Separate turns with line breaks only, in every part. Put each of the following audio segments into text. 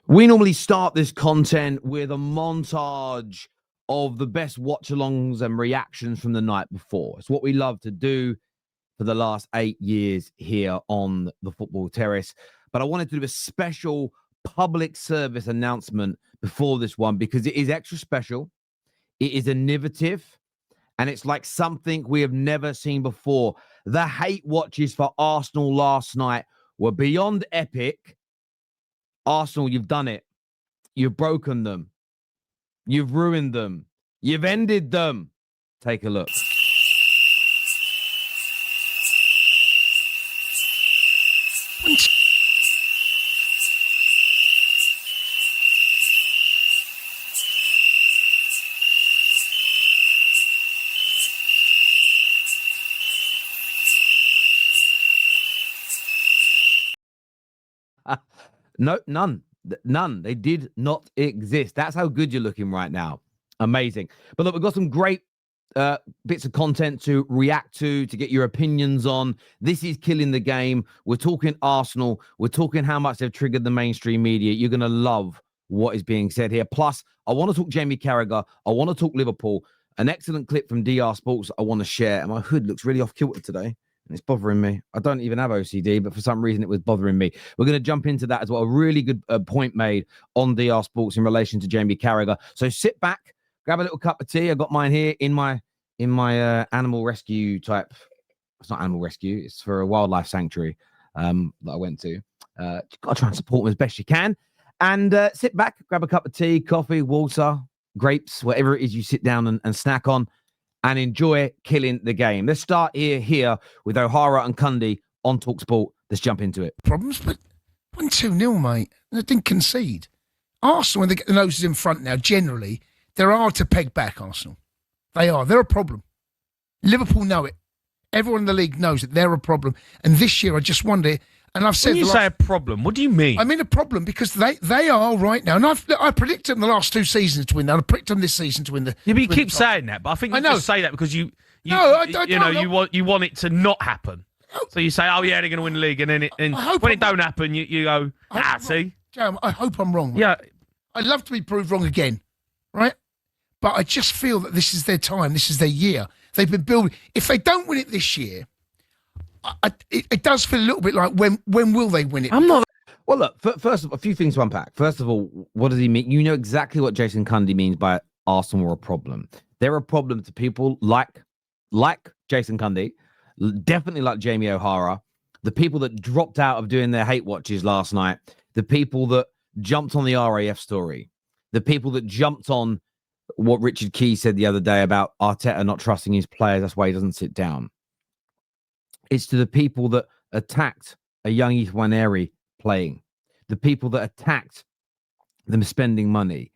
We normally start this content with a montage of the best watch-alongs and reactions from the night before. It's what we love to do for the last 8 years here on the Football Terrace. But I wanted to do a special public service announcement before this one because it is extra special. It is innovative, and it's like something we have never seen before. The hate watches for Arsenal last night were beyond epic. Arsenal, you've done it. You've broken them. You've ruined them. You've ended them. Take a look. No, none. They did not exist. That's how good you're looking right now. Amazing. But look, we've got some great bits of content to react to get your opinions on. This is killing the game. We're talking Arsenal. We're talking how much they've triggered the mainstream media. You're going to love what is being said here. Plus, I want to talk Jamie Carragher. I want to talk Liverpool. An excellent clip from DR Sports I want to share. And my hood looks really off kilter today. And it's bothering me. I don't even have OCD, but for some reason it was bothering me. We're going to jump into that as well. A really good point made on DR Sports in relation to Jamie Carragher. So sit back, grab a little cup of tea. I got mine here in my animal rescue type. It's not animal rescue. It's for a wildlife sanctuary that I went to. Got to try and support them as best you can. And sit back, grab a cup of tea, coffee, water, grapes, whatever it is you sit down and snack on. And enjoy killing the game. Let's start here with O'Hara and Cundy on TalkSport. Let's jump into it.
Problems, but 1-2-0, mate. They didn't concede. Arsenal, when they get the noses in front now, generally, they're hard to peg back, Arsenal. They are. They're a problem. Liverpool know it. Everyone in the league knows that they're a problem. And this year, I just wonder, and I've said...
When you say a problem, what do you mean?
I mean a problem because they are right now. And I predicted them the last 2 seasons to win. I predicted them this season to win the...
Yeah, but you keep saying that, but I think you just say that because you want it to not happen. So you say, oh yeah, they're going to win the league, and then when it don't happen, you go, see?
Joe, I hope I'm wrong.
Yeah.
I'd love to be proved wrong again, right? But I just feel that this is their time. This is their year. They've been building... If they don't win it this year... It does feel a little bit like when will they win it?
I'm not. Well, look. First of all, a few things to unpack. First of all, what does he mean? You know exactly what Jason Cundy means by Arsenal are a problem. They're a problem to people like Jason Cundy, definitely like Jamie O'Hara, the people that dropped out of doing their hate watches last night, the people that jumped on the RAF story, the people that jumped on what Richard Key said the other day about Arteta not trusting his players. That's why he doesn't sit down. It's to the people that attacked a young Ithwaneri playing, the people that attacked them spending money,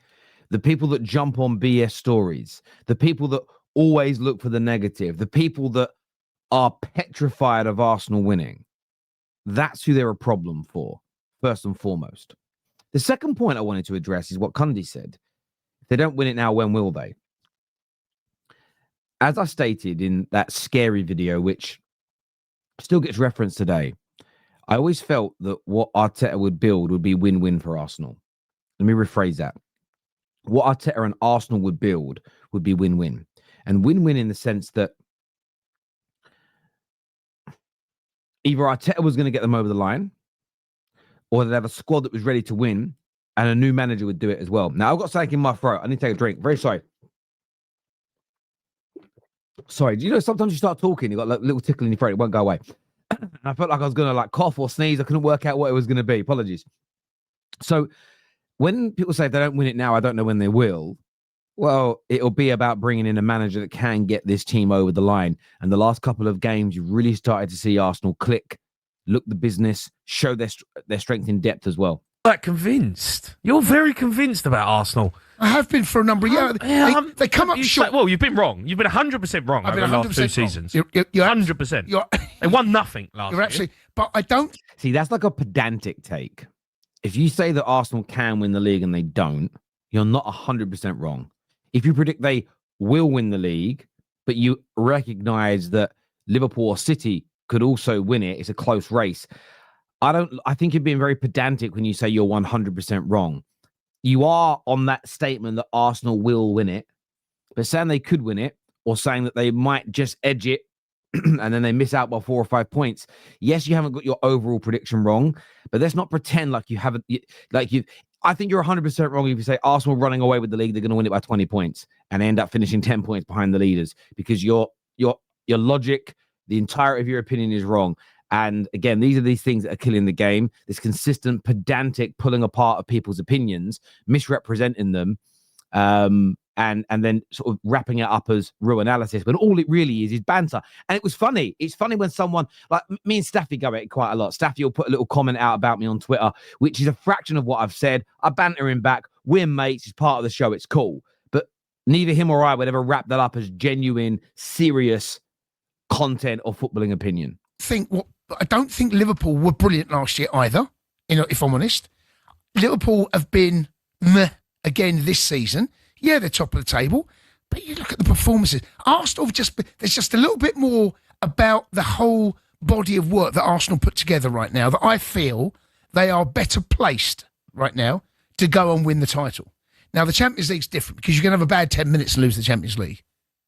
the people that jump on BS stories, the people that always look for the negative, the people that are petrified of Arsenal winning. That's who they're a problem for, first and foremost. The second point I wanted to address is what Cundy said. If they don't win it now, when will they? As I stated in that scary video, which still gets referenced today, I always felt that what Arteta would build would be win-win for Arsenal. Let me rephrase that. What Arteta and Arsenal would build would be win-win. And win-win in the sense that either Arteta was going to get them over the line, or they'd have a squad that was ready to win, and a new manager would do it as well. Now, I've got something in my throat. I need to take a drink. Very sorry. Sorry, do you know sometimes you start talking, you got like a little tickle in your throat, it won't go away. I felt like I was going to like cough or sneeze. I couldn't work out what it was going to be. Apologies. So when people say if they don't win it now, I don't know when they will. Well, it'll be about bringing in a manager that can get this team over the line. And the last couple of games, you really started to see Arsenal click, look the business, show their strength in depth as well.
Like convinced. You're very convinced about Arsenal.
I have been for a number of years. They come up short.
Well, you've been wrong. You've been 100% wrong over the last 2 seasons. You're 100%. They won nothing last year.
Actually, but I don't...
See, that's like a pedantic take. If you say that Arsenal can win the league and they don't, you're not 100% wrong. If you predict they will win the league, but you recognise that Liverpool or City could also win it, it's a close race, I think you're being very pedantic when you say you're 100% wrong. You are on that statement that Arsenal will win it, but saying they could win it or saying that they might just edge it and then they miss out by 4 or 5 points. Yes, you haven't got your overall prediction wrong, but let's not pretend like you haven't. I think you're 100% wrong if you say Arsenal running away with the league, they're going to win it by 20 points and end up finishing 10 points behind the leaders, because your logic, the entirety of your opinion is wrong. And again, these are these things that are killing the game. This consistent, pedantic pulling apart of people's opinions, misrepresenting them, and then sort of wrapping it up as real analysis, when all it really is banter. And it was funny. It's funny when someone, like me and Staffy go at it quite a lot. Staffy will put a little comment out about me on Twitter, which is a fraction of what I've said. I banter him back. We're mates. It's part of the show. It's cool. But neither him or I would ever wrap that up as genuine, serious content or footballing opinion.
I don't think Liverpool were brilliant last year either, if I'm honest. Liverpool have been meh again this season. Yeah, they're top of the table, but you look at the performances. Arsenal there's just a little bit more about the whole body of work that Arsenal put together right now that I feel they are better placed right now to go and win the title. Now, the Champions League's different because you can have a bad 10 minutes and lose the Champions League.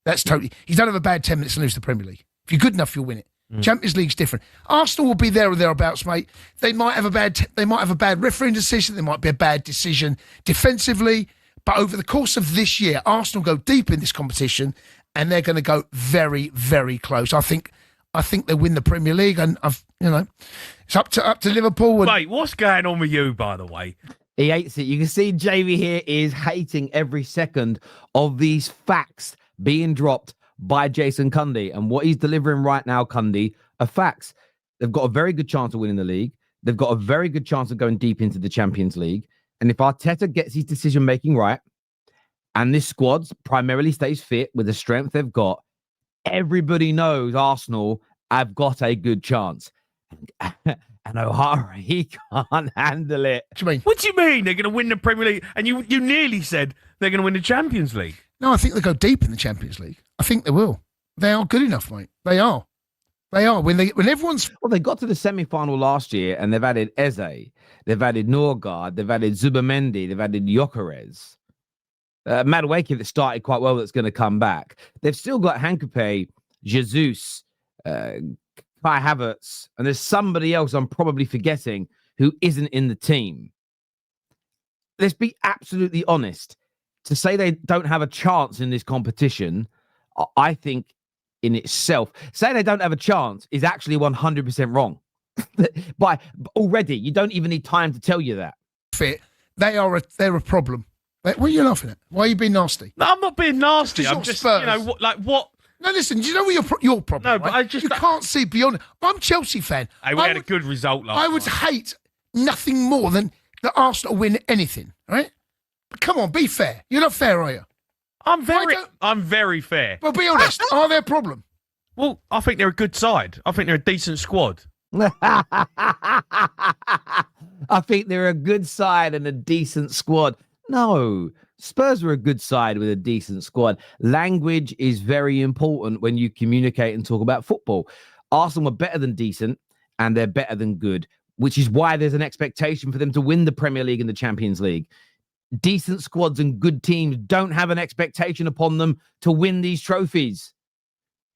That's totally... You don't have a bad 10 minutes and lose the Premier League. If you're good enough, you'll win it. Champions League's different. Arsenal will be there or thereabouts, mate. They might have a bad refereeing decision. There might be a bad decision defensively. But over the course of this year, Arsenal go deep in this competition, and they're going to go very, very close. I think they win the Premier League, and it's up to Liverpool.
Mate, what's going on with you, by the way?
He hates it. You can see Jamie here is hating every second of these facts being dropped by Jason Cundy, and what he's delivering right now, Cundy, are facts. They've got a very good chance of winning the league. They've got a very good chance of going deep into the Champions League. And if Arteta gets his decision-making right, and this squad primarily stays fit with the strength they've got, everybody knows Arsenal have got a good chance. And O'Hara, he can't handle it.
What do you mean they're going to win the Premier League? And you nearly said they're going to win the Champions League.
No, I think they go deep in the Champions League. I think they will. They are good enough, mate. They are. When everyone's...
Well, they got to the semi-final last year, and they've added Eze, they've added Norgard, they've added Zubamendi, they've added Gyökeres. Madueke that started quite well that's going to come back. They've still got Hankupe, Jesus, Kai Havertz, and there's somebody else I'm probably forgetting who isn't in the team. Let's be absolutely honest. To say they don't have a chance in this competition, I think in itself, saying they don't have a chance is actually 100% wrong. Already, you don't even need time to tell you that.
Fit. They're a problem. What are you laughing at? Why are you being nasty?
No, I'm not being nasty. I'm just,
Spurs.
what?
No, listen, do you know what your problem?
No, but
right? You can't see beyond it. I'm a Chelsea fan.
Hey, we had a good result last night.
I would hate nothing more than that Arsenal win anything, right? But come on, be fair. You're not fair, are you?
I'm very fair.
Well, be honest. Are there a problem?
Well, I think they're a good side. I think they're a decent squad.
I think they're a good side and a decent squad. No, Spurs are a good side with a decent squad. Language is very important when you communicate and talk about football. Arsenal are better than decent, and they're better than good, which is why there's an expectation for them to win the Premier League and the Champions League. Decent squads and good teams don't have an expectation upon them to win these trophies.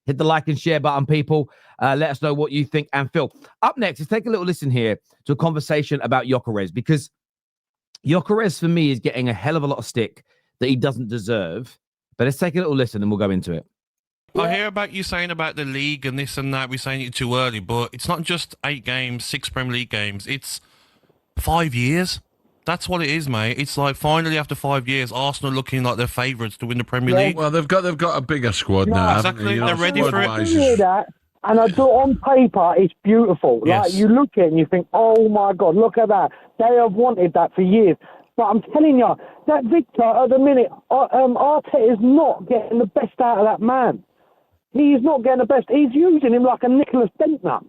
Hit the like and share button, people. Let us know what you think and feel. Up next, let's take a little listen here to a conversation about Gyökeres, because Gyökeres, for me, is getting a hell of a lot of stick that he doesn't deserve. But let's take a little listen and we'll go into it.
I hear about you saying about the league and this and that. We're saying it too early, but it's not just 8 games, 6 Premier League games. It's 5 years. That's what it is, mate. It's like finally after 5 years, Arsenal looking like they're favourites to win the Premier League.
Well, they've got a bigger squad now.
Exactly, they're ready for it.
I hear that, and I do on paper, it's beautiful.
Yes.
Like you look at it and you think, oh my God, look at that. They have wanted that for years. But I'm telling you, that Victor at the minute, Arteta is not getting the best out of that man. He's not getting the best. He's using him like a Nicholas Bentner.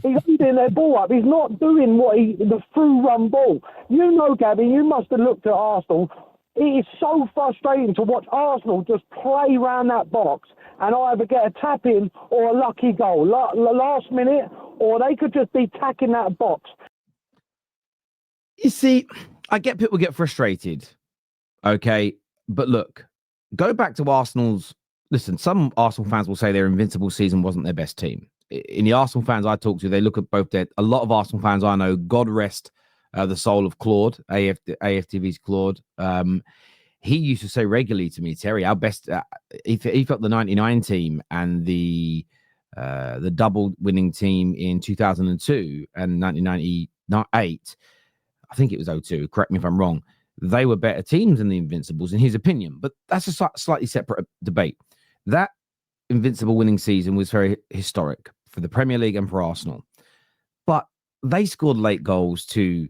He's holding their ball up. He's not doing the through-run ball. You know, Gabby, you must have looked at Arsenal. It is so frustrating to watch Arsenal just play around that box and either get a tap-in or a lucky goal. Last minute, or they could just be tacking that box.
You see, I get people get frustrated, okay? But look, go back to Arsenal's... Listen, some Arsenal fans will say their invincible season wasn't their best team. In the Arsenal fans I talk to, they look at both a lot of Arsenal fans I know, God rest the soul of Claude, AFTV's Claude. He used to say regularly to me, Terry, our best... he felt the 99 team and the double winning team in 2002 and 1998... I think it was 02, correct me if I'm wrong, they were better teams than the Invincibles, in his opinion. But that's a slightly separate debate. That Invincible winning season was very historic for the Premier League and for Arsenal. But they scored late goals to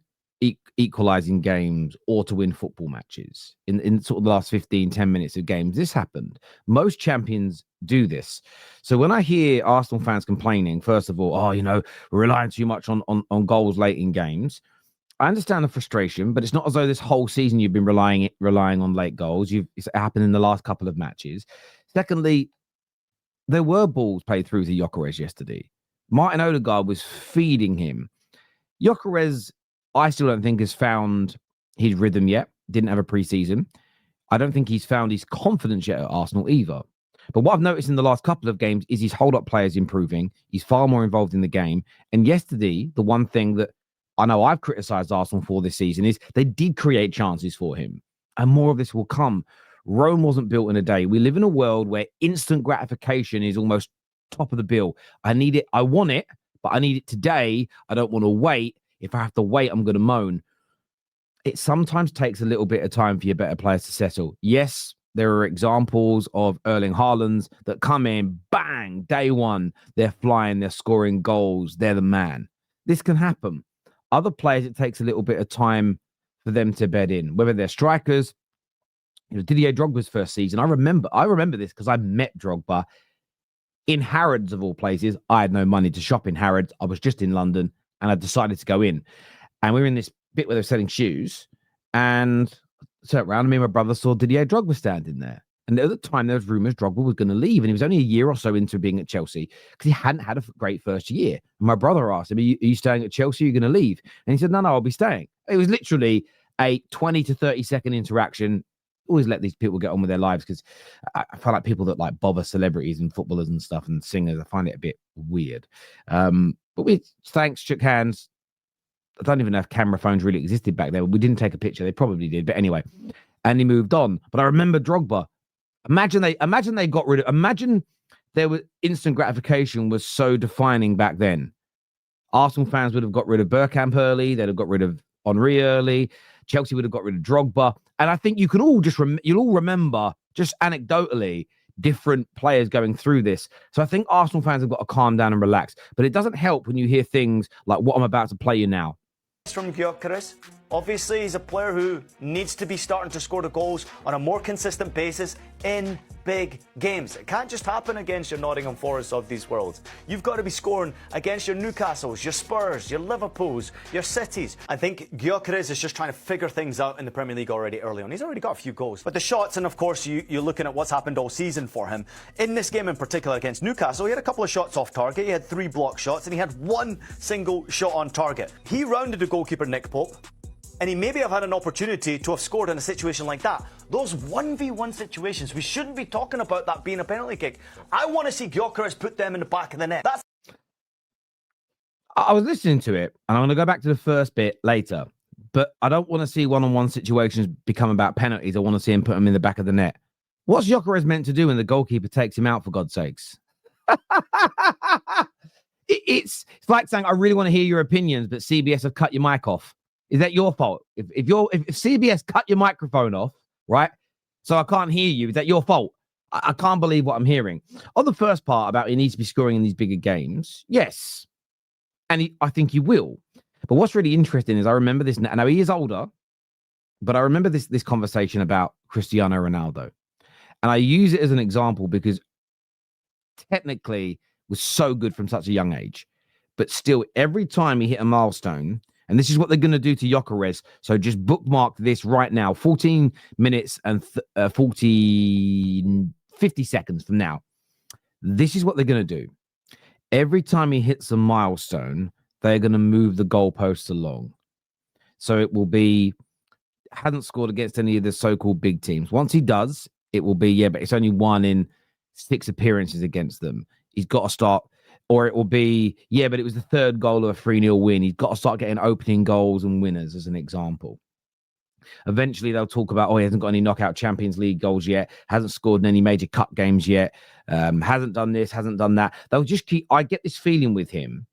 equalise in games or to win football matches. In sort of the last 15, 10 minutes of games, this happened. Most champions do this. So when I hear Arsenal fans complaining, first of all, we're relying too much on goals late in games, I understand the frustration, but it's not as though this whole season you've been relying on late goals. It's happened in the last couple of matches. Secondly, there were balls played through to Gyökeres yesterday. Martin Odegaard was feeding him. Gyökeres, I still don't think has found his rhythm yet. Didn't have a preseason. I don't think he's found his confidence yet at Arsenal either. But what I've noticed in the last couple of games is his hold-up play is improving. He's far more involved in the game. And yesterday, the one thing that I know I've criticised Arsenal for this season is they did create chances for him. And more of this will come. Rome wasn't built in a day. We live in a world where instant gratification is almost top of the bill. I need it. I want it, but I need it today. I don't want to wait. If I have to wait, I'm going to moan. It sometimes takes a little bit of time for your better players to settle. Yes, there are examples of Erling Haalands that come in, bang, day one. They're flying, they're scoring goals. They're the man. This can happen. Other players, it takes a little bit of time for them to bed in, whether they're strikers. Didier Drogba's first season, I remember this because I met Drogba in Harrods of all places. I had no money to shop in Harrods. I was just in London and I decided to go in. And we were in this bit where they were selling shoes. And I turned around and me and my brother saw Didier Drogba standing there. And at the time, there was rumours Drogba was going to leave. And he was only a year or so into being at Chelsea because he hadn't had a great first year. And my brother asked him, are you staying at Chelsea? Are you going to leave? And he said, no, I'll be staying. It was literally a 20 to 30 second interaction. Always let these people get on with their lives because I find like people that like bother celebrities and footballers and stuff and singers, I find it a bit weird. But we thanks, shook hands. I don't even know if camera phones really existed back then. We didn't take a picture. They probably did. But anyway, and he moved on. But I remember Drogba. Imagine they got rid of... Imagine there was instant gratification was so defining back then. Arsenal fans would have got rid of Bergkamp early. They'd have got rid of Henry early. Chelsea would have got rid of Drogba. And I think you can all you'll all remember, just anecdotally, different players going through this. So I think Arsenal fans have got to calm down and relax. But it doesn't help when you hear things like what I'm about to play you now.
From Gyökeres. Obviously, he's a player who needs to be starting to score the goals on a more consistent basis in big games. It can't just happen against your Nottingham Forests of these worlds. You've got to be scoring against your Newcastles, your Spurs, your Liverpools, your Cities. I think Gyökeres is just trying to figure things out in the Premier League already early on. He's already got a few goals. But the shots, and of course, you're looking at what's happened all season for him. In this game in particular against Newcastle, he had a couple of shots off target. He had 3 block shots, and he had 1 single shot on target. He rounded the goalkeeper, Nick Pope. And he maybe have had an opportunity to have scored in a situation like that. Those 1v1 situations, we shouldn't be talking about that being a penalty kick. I want to see Gyökeres put them in the back of the net.
I was listening to it, and I'm going to go back to the first bit later. But I don't want to see one-on-one situations become about penalties. I want to see him put them in the back of the net. What's Gyökeres meant to do when the goalkeeper takes him out, for God's sakes? It's like saying, I really want to hear your opinions, but CBS have cut your mic off. Is that your fault? If CBS cut your microphone off, right? So I can't hear you. Is that your fault? I can't believe what I'm hearing. On the first part about he needs to be scoring in these bigger games, yes. And I think he will. But what's really interesting is I remember this. Now he is older, but I remember this conversation about Cristiano Ronaldo. And I use it as an example because technically was so good from such a young age. But still, every time he hit a milestone, and this is what they're going to do to Gyökeres. So just bookmark this right now. 14 minutes and 50 seconds from now. This is what they're going to do. every time he hits a milestone, they're going to move the goalposts along. So it will be, hasn't scored against any of the so-called big teams. Once he does, it will be, but it's only 1 in 6 appearances against them. He's got to start, or it will be, but it was the 3rd goal of a 3-0 win. He's got to start getting opening goals and winners, as an example. Eventually, they'll talk about, he hasn't got any knockout Champions League goals yet, hasn't scored in any major cup games yet, hasn't done this, hasn't done that. They'll just keep, I get this feeling with him,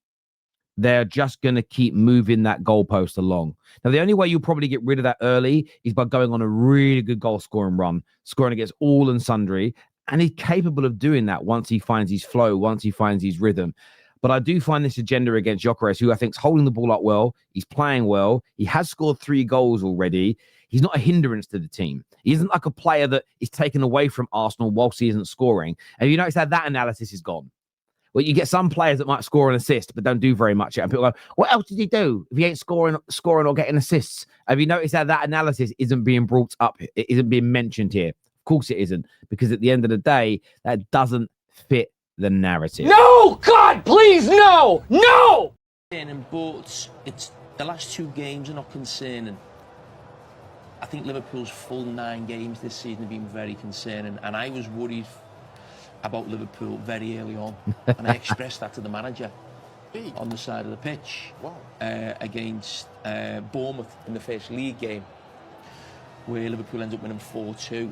they're just going to keep moving that goalpost along. Now, the only way you'll probably get rid of that early is by going on a really good goal scoring run, scoring against all and sundry. And he's capable of doing that once he finds his flow, once he finds his rhythm. But I do find this agenda against Gyökeres, who I think is holding the ball up well. He's playing well. He has scored 3 goals already. He's not a hindrance to the team. He isn't like a player that is taken away from Arsenal whilst he isn't scoring. And you notice that analysis is gone. Well, you get some players that might score an assist, but don't do very much yet. And people go, what else did he do if he ain't scoring or getting assists? Have you noticed that analysis isn't being brought up? It isn't being mentioned here. Of course it isn't, because at the end of the day, that doesn't fit the narrative.
No! God, please, no! No! But it's the last 2 games are not concerning. I think Liverpool's full 9 games this season have been very concerning, and I was worried about Liverpool very early on, and I expressed that to the manager on the side of the pitch against Bournemouth in the first league game, where Liverpool ended up winning 4-2.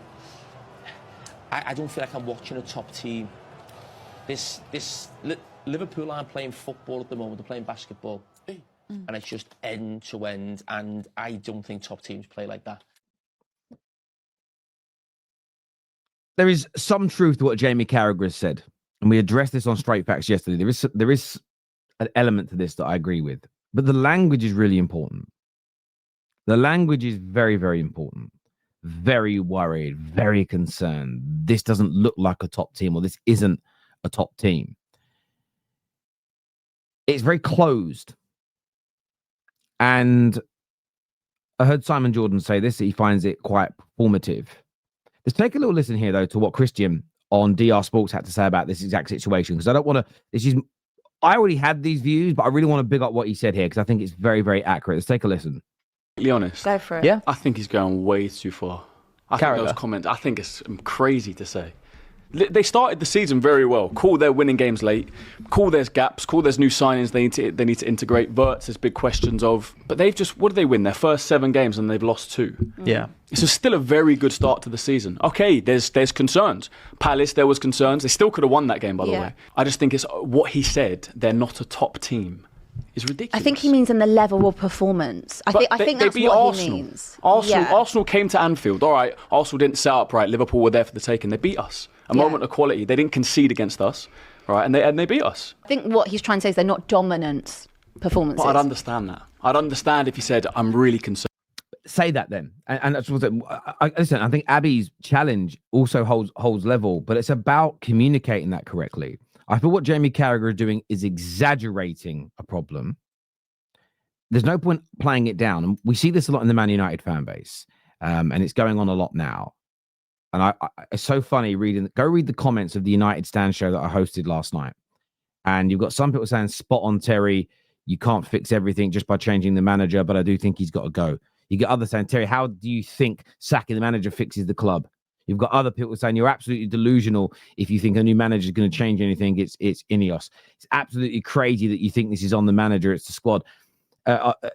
I don't feel like I'm watching a top team. Liverpool aren't playing football at the moment; they're playing basketball, and it's just end to end. And I don't think top teams play like that.
There is some truth to what Jamie Carragher has said, and we addressed this on Straight Facts yesterday. There is an element to this that I agree with, but the language is really important. The language is very, very important. Very worried, very concerned. This doesn't look like a top team, or this isn't a top team. It's very closed. And I heard Simon Jordan say this, that he finds it quite performative. Let's take a little listen here, though, to what Christian on DR Sports had to say about this exact situation, because I don't want to, I already had these views, but I really want to big up what he said here, because I think it's very, very accurate. Let's take a listen.
Be honest.
Go for it.
Yeah. I think he's going way too far. I think those comments, I think it's crazy to say. They started the season very well. Cool, they're winning games late. Cool, there's gaps. Cool, there's new signings they need to integrate. Verts, there's big questions of. But they've just, what did they win? Their first 7 games and they've lost 2.
Yeah.
It's still a very good start to the season. Okay, there's concerns. Palace, there was concerns. They still could have won that game, by the way. I just think it's what he said, they're not a top team, is ridiculous.
I think he means in the level of performance. I think that's what
Arsenal.
He means.
Arsenal came to Anfield. All right, Arsenal didn't set up right. Liverpool were there for the taking. They beat us. A moment of quality. They didn't concede against us, right? And they beat us.
I think what he's trying to say is they're not dominant performances.
But I'd understand that. I'd understand if he said, I'm really concerned.
Say that then. And that's what listen, I think Abby's challenge also holds level, but it's about communicating that correctly. I feel what Jamie Carragher is doing is exaggerating a problem. There's no point playing it down. And we see this a lot in the Man United fan base. And it's going on a lot now. And it's so funny go read the comments of the United Stand show that I hosted last night. And you've got some people saying, spot on, Terry, you can't fix everything just by changing the manager, but I do think he's got to go. You get others saying, Terry, how do you think sacking the manager fixes the club? You've got other people saying you're absolutely delusional if you think a new manager is going to change anything. It's Ineos. It's absolutely crazy that you think this is on the manager. It's the squad.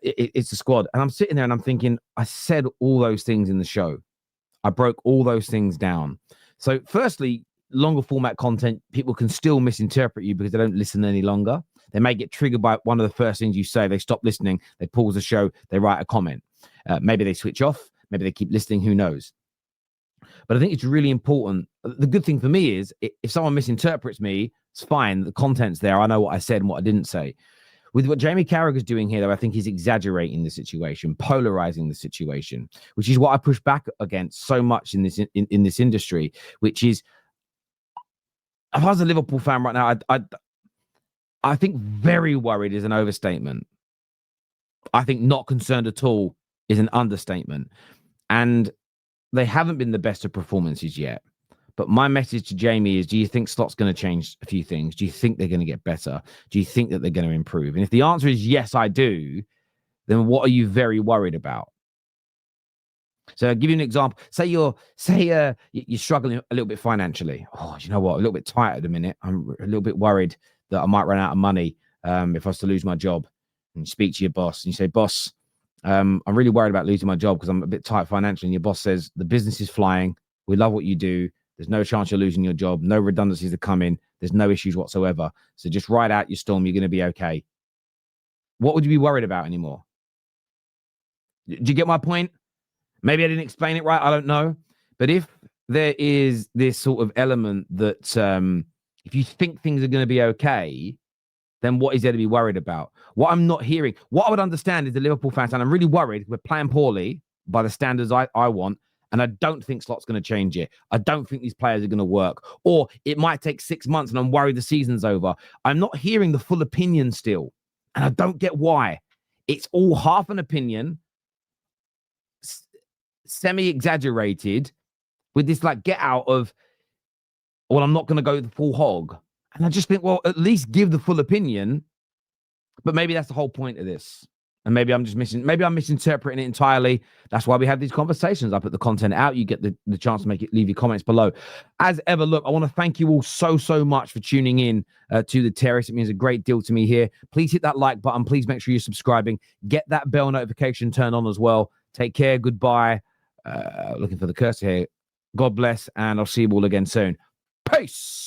It's the squad. And I'm sitting there and I'm thinking, I said all those things in the show. I broke all those things down. So firstly, longer format content, people can still misinterpret you because they don't listen any longer. They may get triggered by one of the first things you say. They stop listening. They pause the show. They write a comment. Maybe they switch off. Maybe they keep listening. Who knows? But I think it's really important. The good thing for me is if someone misinterprets me, it's fine. The content's there. I know what I said and what I didn't say. With what Jamie Carragher is doing here, though, I think he's exaggerating the situation, polarizing the situation, which is what I push back against so much in this industry, which is, if I was a Liverpool fan right now, I think very worried is an overstatement. I think not concerned at all is an understatement. And they haven't been the best of performances yet. But my message to Jamie is, do you think Slot's going to change a few things? Do you think they're going to get better? Do you think that they're going to improve? And if the answer is yes, I do, then what are you very worried about? So I'll give you an example. Say you're struggling a little bit financially. Oh, you know what? A little bit tight at the minute. I'm a little bit worried that I might run out of money if I was to lose my job. And you speak to your boss and you say, boss, I'm really worried about losing my job because I'm a bit tight financially. And your boss says, the business is flying. We love what you do. There's no chance you're losing your job. No redundancies are coming. There's no issues whatsoever. So just ride out your storm. You're going to be okay. What would you be worried about anymore? Do you get my point? Maybe I didn't explain it right. I don't know. But if there is this sort of element that if you think things are going to be okay, then what is there to be worried about? What I'm not hearing, what I would understand is the Liverpool fans, and I'm really worried we're playing poorly by the standards I want, and I don't think Slot's going to change it. I don't think these players are going to work. Or it might take 6 months and I'm worried the season's over. I'm not hearing the full opinion still, and I don't get why. It's all half an opinion, semi-exaggerated, with this like get out of, well, I'm not going to go the full hog. And I just think, well, at least give the full opinion. But maybe that's the whole point of this. And maybe I'm misinterpreting it entirely. That's why we have these conversations. I put the content out. You get the chance to leave your comments below. As ever, look, I want to thank you all so much for tuning in to the Terrace. It means a great deal to me here. Please hit that like button. Please make sure you're subscribing. Get that bell notification turned on as well. Take care. Goodbye. Looking for the cursor here. God bless. And I'll see you all again soon. Peace.